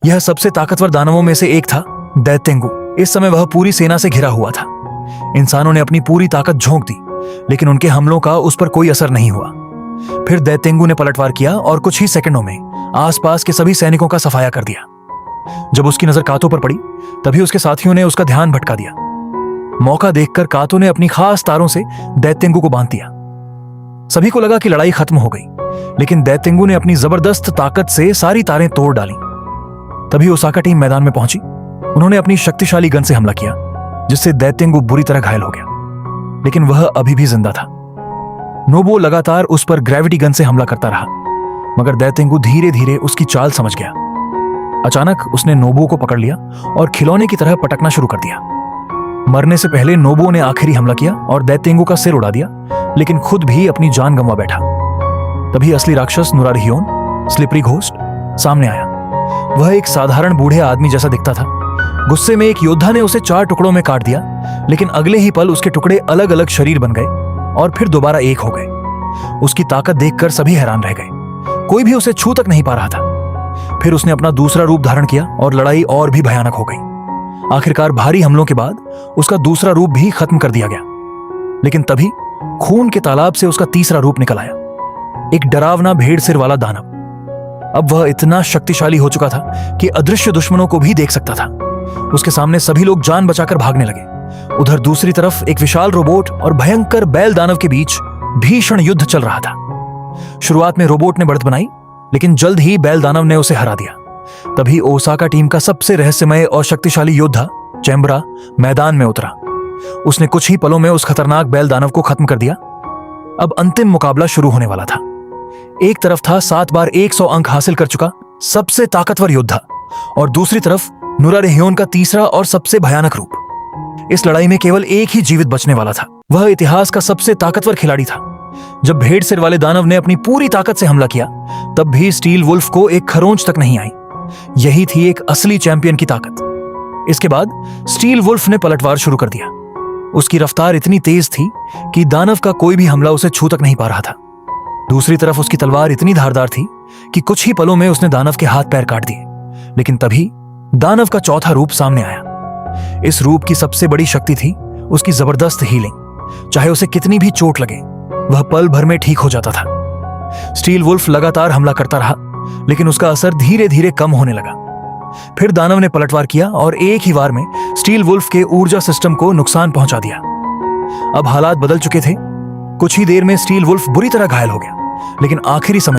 यह सबसे ताकतवर दानवों में से एक था, दैत्येंगु। इस समय वह पूरी सेना से घिरा हुआ था। इंसानों ने अपनी पूरी ताकत झोंक दी, लेकिन उनके हमलों का उस पर कोई असर नहीं हुआ। फिर दैत्येंगु ने पलटवार किया और कुछ ही सेकंडों में आसपास के सभी सैनिकों का सफाया कर दिया। जब उसकी नजर कातो पर पड़ी, तभी उसके साथियों ने उसका ध्यान भटका दिया। मौका देखकर कातो ने अपनी खास तारों से दैत्येंगु को बांध दिया। सभी को लगा कि लड़ाई खत्म हो गई, लेकिन दैत्येंगु ने अपनी जबरदस्त ताकत से सारी तारें तोड़ डाली। तभी ओसाका टीम मैदान में पहुंची। उन्होंने अपनी शक्तिशाली गन से हमला किया, जिससे दैत्येंगु बुरी तरह घायल हो गया, लेकिन वह अभी भी जिंदा था। नोबो लगातार उस पर ग्रेविटी गन से हमला करता रहा, मगर दैत्येंगु धीरे धीरे उसकी चाल समझ गया। अचानक उसने नोबो को पकड़ लिया और खिलौने की तरह पटकना शुरू कर दिया। मरने से पहले नोबो ने आखिरी हमला किया और दैत्येंगु का सिर उड़ा दिया, लेकिन खुद भी अपनी जान गंवा बैठा। तभी असली राक्षस नुरारहियोन, स्लिपरी घोस्ट, सामने आया। वह एक साधारण बूढ़े आदमी जैसा दिखता था। गुस्से में एक योद्धा ने उसे 4 टुकड़ों में काट दिया, लेकिन अगले ही पल उसके टुकड़े अलग अलग शरीर बन गए और फिर दोबारा एक हो गए। उसकी ताकत देखकर सभी हैरान रह गए। कोई भी उसे छू तक नहीं पा रहा था। फिर उसने अपना दूसरा रूप धारण किया और लड़ाई और भी भयानक हो गई। आखिरकार भारी हमलों के बाद उसका दूसरा रूप भी खत्म कर दिया गया, लेकिन तभी खून के तालाब से उसका तीसरा रूप निकल आया, एक डरावना भेड़ सिर वाला दानव। अब वह इतना शक्तिशाली हो चुका था कि अदृश्य दुश्मनों को भी देख सकता था। उसके सामने सभी लोग जान बचाकर भागने लगे। उधर दूसरी तरफ एक विशाल रोबोट और भयंकर बैल दानव के बीच भीषण युद्ध चल रहा था। शुरुआत में रोबोट ने बढ़त बनाई, लेकिन जल्द ही बैल दानव ने उसे हरा दिया। तभी ओसाका टीम का सबसे रहस्यमय और शक्तिशाली योद्धा चैम्बरा मैदान में उतरा। उसने कुछ ही पलों में उस खतरनाक बैल दानव को खत्म कर दिया। अब अंतिम मुकाबला शुरू होने वाला था। एक तरफ था 7 बार 100 अंक हासिल कर चुका सबसे ताकतवर योद्धा, और दूसरी तरफ नुरारहियोन का तीसरा और सबसे भयानक रूप। इस लड़ाई में केवल एक ही जीवित बचने वाला था। वह इतिहास का सबसे ताकतवर खिलाड़ी था। जब भेड़ सिर वाले दानव ने अपनी पूरी ताकत से हमला किया, तब भी स्टील वुल्फ को एक खरोंच तक नहीं आई। यही थी एक असली चैंपियन की ताकत। इसके बाद स्टील वुल्फ ने पलटवार शुरू कर दिया। उसकी रफ्तार इतनी तेज थी कि दानव का कोई भी हमला उसे छू तक नहीं पा रहा था। दूसरी तरफ उसकी तलवार इतनी धारदार थी कि कुछ ही पलों में उसने दानव के हाथ पैर काट दिए। लेकिन तभी दानव का चौथा रूप सामने आया। इस रूप की सबसे बड़ी शक्ति थी उसकी जबरदस्त हीलिंग। चाहे उसे कितनी भी चोट लगे, वह पल भर में ठीक हो जाता था। स्टील वुल्फ लगातार हमला करता रहा, लेकिन उसका असर धीरे धीरे कम होने लगा। फिर दानव ने पलटवार किया और एक ही वार में स्टील वुल्फ के ऊर्जा सिस्टम को नुकसान पहुंचा दिया। अब हालात बदल चुके थे। कुछ ही देर में स्टील वुल्फ बुरी तरह घायल हो गया, लेकिन आखिरी समय